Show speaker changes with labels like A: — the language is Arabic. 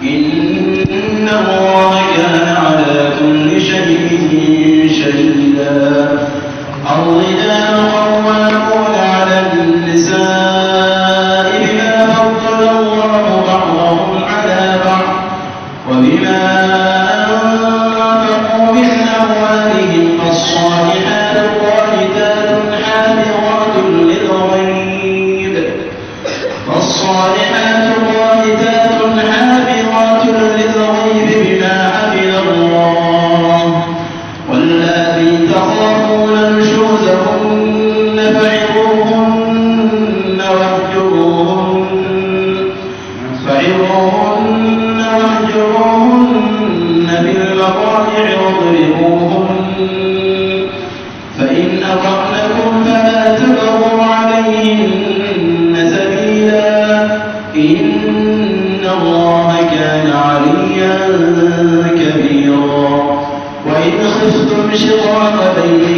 A: إن الله كان على كل شيء شهيدا. الرجال قوامون على النساء بما فضل الله بعضهم على بعض وبما أنفقوا من أموالهم. فالصالحات قانتات حافظات للغيب بما حفظ الله. واللاتي تخافون نشوزهن فعظوهن واهجروهن بالمضاجع واضربوهن. فإن أطعنكم فلا تبغوا عليهن سبيلا إن الله كان عليا كبيرا. وإن خفتم شقاق بينهما